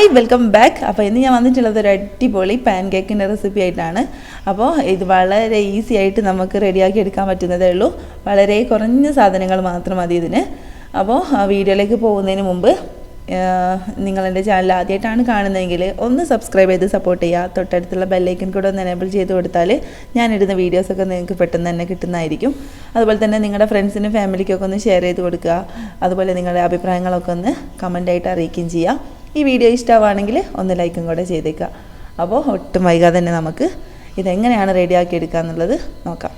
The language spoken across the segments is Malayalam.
Hi welcome back. അപ്പോൾ ഇന്ന് ഞാൻ വന്നിട്ടുള്ളത് ഒരു അടിപൊളി പാൻ കേക്കിൻ്റെ റെസിപ്പി ആയിട്ടാണ്. അപ്പോൾ ഇത് വളരെ ഈസി ആയിട്ട് നമുക്ക് റെഡിയാക്കി എടുക്കാൻ പറ്റുന്നതേ ഉള്ളൂ. വളരെ കുറഞ്ഞ സാധനങ്ങൾ മാത്രം മതി ഇതിന്. അപ്പോൾ വീഡിയോയിലേക്ക് പോകുന്നതിന് മുമ്പ് നിങ്ങളെൻ്റെ ചാനൽ ആദ്യമായിട്ടാണ് കാണുന്നതെങ്കിൽ ഒന്ന് സബ്സ്ക്രൈബ് ചെയ്ത് സപ്പോർട്ട് ചെയ്യുക. തൊട്ടടുത്തുള്ള ബെല്ലൈക്കൻ കൂടെ ഒന്ന് എനേബിൾ ചെയ്ത് കൊടുത്താൽ ഞാനിടുന്ന വീഡിയോസൊക്കെ നിങ്ങൾക്ക് പെട്ടെന്ന് തന്നെ കിട്ടുന്നതായിരിക്കും. അതുപോലെ തന്നെ നിങ്ങളുടെ ഫ്രണ്ട്സിനും ഫാമിലിക്കൊക്കെ ഒന്ന് ഷെയർ ചെയ്ത് കൊടുക്കുക. അതുപോലെ നിങ്ങളുടെ അഭിപ്രായങ്ങളൊക്കെ ഒന്ന് കമൻ്റായിട്ട് അറിയിക്കുകയും ചെയ്യുക. ഈ വീഡിയോ ഇഷ്ടമാണെങ്കിൽ ഒന്ന് ലൈക്കും കൂടെ ചെയ്തേക്കുക. അപ്പോൾ ഒട്ടും വൈകാതെ തന്നെ നമുക്ക് ഇതെങ്ങനെയാണ് റെഡിയാക്കി എടുക്കുക എന്നുള്ളത് നോക്കാം.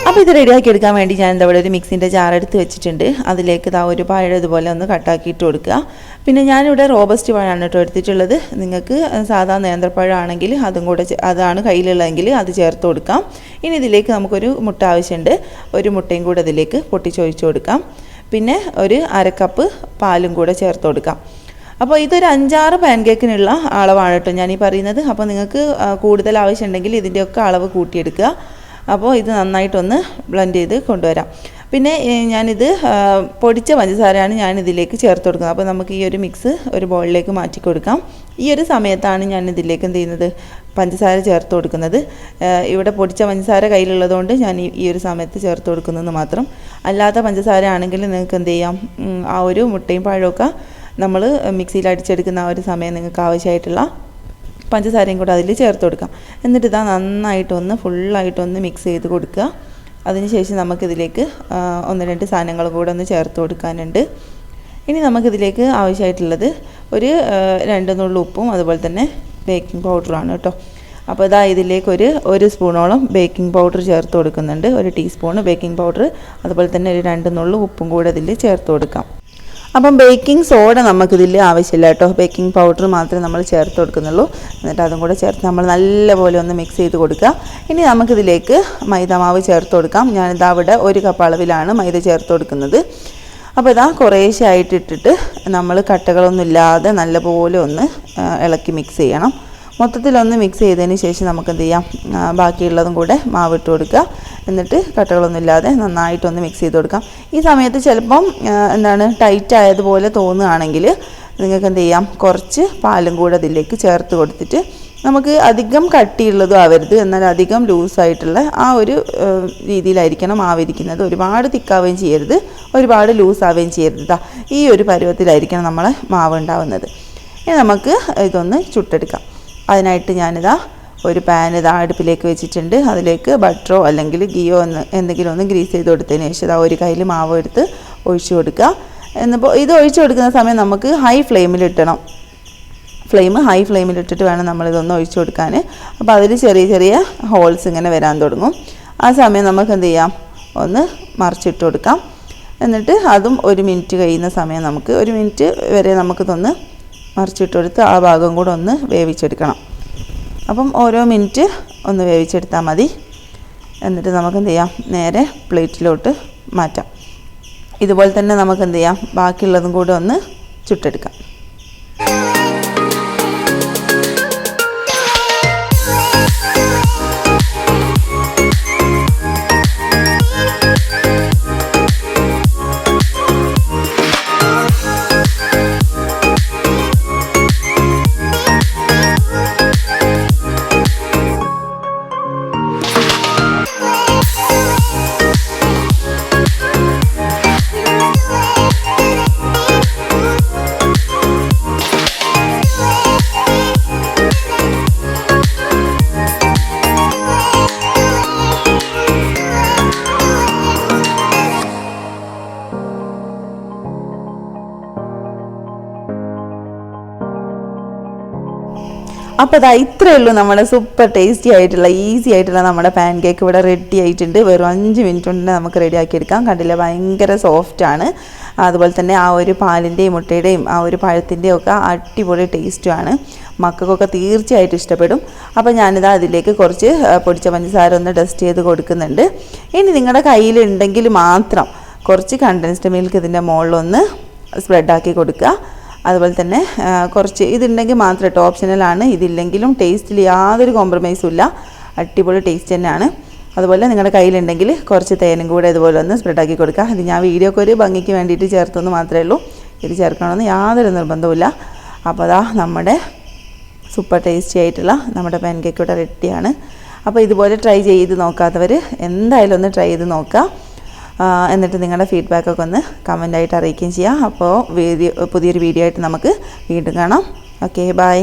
അപ്പോൾ ഇത് റെഡിയാക്കി എടുക്കാൻ വേണ്ടി ഞാൻ എന്താ ഇവിടെ ഒരു മിക്സിൻ്റെ ജാർ എടുത്ത് വെച്ചിട്ടുണ്ട്. അതിലേക്ക് ഒരു പഴം ഇതുപോലെ ഒന്ന് കട്ടാക്കിയിട്ട് കൊടുക്കുക. പിന്നെ ഞാനിവിടെ റോബസ്റ്റ് പഴമാണ് കേട്ടോ എടുത്തിട്ടുള്ളത്. നിങ്ങൾക്ക് സാധാ നേന്ത്രപ്പഴം ആണെങ്കിൽ അതും കൂടെ അതാണ് കയ്യിലുള്ളതെങ്കിൽ അത് ചേർത്ത് കൊടുക്കാം. ഇനി ഇതിലേക്ക് നമുക്കൊരു മുട്ട ആവശ്യമുണ്ട്. ഒരു മുട്ടയും കൂടെ ഇതിലേക്ക് പൊട്ടിച്ചൊഴിച്ച് കൊടുക്കാം. പിന്നെ ഒരു അരക്കപ്പ് പാലും കൂടെ ചേർത്ത് കൊടുക്കാം. അപ്പോൾ ഇതൊരു 5-6 പാൻ കേക്കിനുള്ള അളവാണ് കേട്ടോ ഞാനീ പറയുന്നത്. അപ്പോൾ നിങ്ങൾക്ക് കൂടുതൽ ആവശ്യമുണ്ടെങ്കിൽ ഇതിൻ്റെയൊക്കെ അളവ് കൂട്ടിയെടുക്കുക. അപ്പോൾ ഇത് നന്നായിട്ടൊന്ന് ബ്ലെൻഡ് ചെയ്ത് കൊണ്ടുവരാം. പിന്നെ ഞാനിത് പൊടിച്ച പഞ്ചസാരയാണ് ഞാനിതിലേക്ക് ചേർത്ത് കൊടുക്കുന്നത്. അപ്പോൾ നമുക്ക് ഈ ഒരു മിക്സ് ഒരു ബൗളിലേക്ക് മാറ്റി കൊടുക്കാം. ഈ ഒരു സമയത്താണ് ഞാനിതിലേക്ക് എന്ത് ചെയ്യുന്നത്, പഞ്ചസാര ചേർത്ത് കൊടുക്കുന്നത്. ഇവിടെ പൊടിച്ച പഞ്ചസാര കയ്യിലുള്ളതുകൊണ്ട് ഞാൻ ഈ ഒരു സമയത്ത് ചേർത്ത് കൊടുക്കുന്നതെന്ന് മാത്രം. അല്ലാത്ത പഞ്ചസാര ആണെങ്കിൽ നിങ്ങൾക്ക് എന്ത് ചെയ്യാം, ആ ഒരു മുട്ടയും പഴമൊക്കെ നമ്മൾ മിക്സിയിൽ അടിച്ചെടുക്കുന്ന ആ ഒരു സമയം നിങ്ങൾക്ക് ആവശ്യമായിട്ടുള്ള പഞ്ചസാരയും കൂടെ അതിൽ ചേർത്ത് കൊടുക്കാം. എന്നിട്ട് ഇതാ നന്നായിട്ടൊന്ന് ഫുള്ളായിട്ടൊന്ന് മിക്സ് ചെയ്ത് കൊടുക്കുക. അതിനുശേഷം നമുക്കിതിലേക്ക് 1-2 സാധനങ്ങൾ കൂടെ ഒന്ന് ചേർത്ത് കൊടുക്കാനുണ്ട്. ഇനി നമുക്കിതിലേക്ക് ആവശ്യമായിട്ടുള്ളത് ഒരു 2 നുള്ളി ഉപ്പും അതുപോലെ തന്നെ ബേക്കിംഗ് പൗഡറുമാണ് കേട്ടോ. അപ്പോൾ ഇതാ ഇതിലേക്ക് ഒരു സ്പൂണോളം ബേക്കിംഗ് പൗഡർ ചേർത്ത് കൊടുക്കുന്നുണ്ട്. 1 ടീസ്പൂണ് ബേക്കിംഗ് പൗഡർ, അതുപോലെ തന്നെ ഒരു 2 നുള്ളി ഉപ്പും കൂടെ ഇതിൽ ചേർത്ത് കൊടുക്കാം. അപ്പം ബേക്കിംഗ് സോഡ നമുക്കിതിൽ ആവശ്യമില്ല കേട്ടോ. ബേക്കിംഗ് പൗഡർ മാത്രമേ നമ്മൾ ചേർത്ത് കൊടുക്കുന്നുള്ളൂ. എന്നിട്ട് അതും കൂടെ ചേർത്ത് നമ്മൾ നല്ലപോലെ ഒന്ന് മിക്സ് ചെയ്ത് കൊടുക്കുക. ഇനി നമുക്കിതിലേക്ക് മൈദമാവ് ചേർത്ത് കൊടുക്കാം. ഞാനിതാ ഇവിടെ 1 കപ്പ് അളവിലാണ് മൈദ ചേർത്ത് കൊടുക്കുന്നത്. അപ്പോൾ ഇതാ കുറേശ്ശെ ആയിട്ട് ഇട്ടിട്ട് നമ്മൾ കട്ടകളൊന്നും ഇല്ലാതെ നല്ലപോലെ ഒന്ന് ഇളക്കി മിക്സ് ചെയ്യണം. മൊത്തത്തിലൊന്ന് മിക്സ് ചെയ്തതിന് ശേഷം നമുക്ക് എന്ത് ചെയ്യാം, ബാക്കിയുള്ളതും കൂടെ മാവിട്ട് കൊടുക്കുക. എന്നിട്ട് കട്ടകളൊന്നും ഇല്ലാതെ നന്നായിട്ടൊന്ന് മിക്സ് ചെയ്ത് കൊടുക്കാം. ഈ സമയത്ത് ചിലപ്പം ടൈറ്റ് ആയതുപോലെ തോന്നുകയാണെങ്കിൽ നിങ്ങൾക്ക് എന്ത് ചെയ്യാം, കുറച്ച് പാലും കൂടെ അതിലേക്ക് ചേർത്ത് കൊടുത്തിട്ട്, നമുക്ക് അധികം കട്ടിയുള്ളതും ആവരുത്, എന്നാൽ അധികം ലൂസായിട്ടുള്ള ആ ഒരു രീതിയിലായിരിക്കണം മാവിരിക്കുന്നത്. ഒരുപാട് തിക്കാവുകയും ചെയ്യരുത്, ഒരുപാട് ലൂസാവുകയും ചെയ്യരുത്. ഈ ഒരു പരുവത്തിലായിരിക്കണം നമ്മളെ മാവ് ഉണ്ടാവുന്നത്. ഇനി നമുക്ക് ഇതൊന്ന് ചുട്ടെടുക്കാം. അതിനായിട്ട് ഞാനിതാ ഒരു പാൻ അടുപ്പിലേക്ക് വെച്ചിട്ടുണ്ട്. അതിലേക്ക് ബട്ടറോ അല്ലെങ്കിൽ ഗീയോ എന്തെങ്കിലും ഒന്ന് ഗ്രീസ് ചെയ്ത് കൊടുത്തതിന് ശേഷം ഒരു കയ്യിൽ മാവ് എടുത്ത് ഒഴിച്ചു കൊടുക്കുക. എന്നിപ്പോൾ ഇത് ഒഴിച്ചു കൊടുക്കുന്ന സമയം നമുക്ക് ഹൈ ഫ്ലെയിമിലിട്ടണം. ഹൈ ഫ്ലെയിമിലിട്ടിട്ട് വേണം നമ്മളിതൊന്ന് ഒഴിച്ചു കൊടുക്കാൻ. അപ്പോൾ അതിൽ ചെറിയ ചെറിയ ഹോൾസ് ഇങ്ങനെ വരാൻ തുടങ്ങും. ആ സമയം നമുക്ക് എന്ത് ചെയ്യാം, ഒന്ന് മറിച്ചിട്ട് കൊടുക്കാം. എന്നിട്ട് അതും 1 മിനിറ്റ് കഴിയുന്ന സമയം നമുക്ക് 1 മിനിറ്റ് വരെ നമുക്കിതൊന്ന് മറിച്ചിട്ട് കൊടുത്ത് ആ ഭാഗം കൂടെ ഒന്ന് വേവിച്ചെടുക്കണം. അപ്പം ഓരോ മിനിറ്റ് ഒന്ന് വേവിച്ചെടുത്താൽ മതി. എന്നിട്ട് നമുക്ക് എന്ത് ചെയ്യാം, നേരെ പ്ലേറ്റിലോട്ട് മാറ്റാം. ഇതുപോലെ തന്നെ നമുക്ക് എന്ത് ചെയ്യാം, ബാക്കിയുള്ളതും കൂടെ ഒന്ന് ചുട്ടെടുക്കാം. അപ്പോൾ അതാ ഇത്രയേ ഉള്ളൂ, നമ്മുടെ സൂപ്പർ ടേസ്റ്റി ആയിട്ടുള്ള ഈസി ആയിട്ടുള്ള നമ്മുടെ പാൻ കേക്ക് ഇവിടെ റെഡി ആയിട്ടുണ്ട്. വെറും 5 മിനിറ്റ് കൊണ്ട് നമുക്ക് റെഡിയാക്കി എടുക്കാം. കണ്ടില്ല, ഭയങ്കര സോഫ്റ്റാണ്. അതുപോലെ തന്നെ ആ ഒരു പാലിൻ്റെയും മുട്ടയുടെയും ആ ഒരു പഴത്തിൻ്റെയും ഒക്കെ അടിപൊളി ടേസ്റ്റുമാണ്. മക്കൾക്കൊക്കെ തീർച്ചയായിട്ടും ഇഷ്ടപ്പെടും. അപ്പോൾ ഞാനിതാ അതിലേക്ക് കുറച്ച് പൊടിച്ച പഞ്ചസാര ഒന്ന് ഡസ്റ്റ് ചെയ്ത് കൊടുക്കുന്നുണ്ട്. ഇനി നിങ്ങളുടെ കയ്യിലുണ്ടെങ്കിൽ മാത്രം കുറച്ച് കണ്ടൻസ്ഡ് മിൽക്ക് ഇതിൻ്റെ മുകളിലൊന്ന് സ്പ്രെഡാക്കി കൊടുക്കുക. അതുപോലെ തന്നെ കുറച്ച് ഇതുണ്ടെങ്കിൽ മാത്രം കേട്ടോ, ഓപ്ഷണലാണ്. ഇതില്ലെങ്കിലും ടേസ്റ്റിൽ യാതൊരു കോംപ്രമൈസും ഇല്ല, അടിപൊളി ടേസ്റ്റ് തന്നെയാണ്. അതുപോലെ നിങ്ങളുടെ കയ്യിലുണ്ടെങ്കിൽ കുറച്ച് തേനും കൂടെ ഇതുപോലെ ഒന്ന് സ്പ്രെഡാക്കി കൊടുക്കുക. ഇത് ഞാൻ വീഡിയോക്ക് ഒരു ഭംഗിക്ക് വേണ്ടിയിട്ട് ചേർത്തെന്ന് മാത്രമേ ഉള്ളൂ, ഇത് ചേർക്കണമെന്ന് യാതൊരു നിർബന്ധവുമില്ല. അപ്പോൾ അതാ നമ്മുടെ സൂപ്പർ ടേസ്റ്റി ആയിട്ടുള്ള നമ്മുടെ പാൻ കേക്ക് ഇവിടെ റെഡിയാണ്. അപ്പോൾ ഇതുപോലെ ട്രൈ ചെയ്ത് നോക്കാത്തവർ എന്തായാലും ഒന്ന് ട്രൈ ചെയ്ത് നോക്കുക. എന്നിട്ട് നിങ്ങളുടെ ഫീഡ്ബാക്കൊക്കെ ഒന്ന് കമൻ്റായിട്ട് അറിയിക്കുകയും ചെയ്യുക. അപ്പോൾ പുതിയൊരു വീഡിയോ ആയിട്ട് നമുക്ക് വീണ്ടും കാണാം. Okay, by.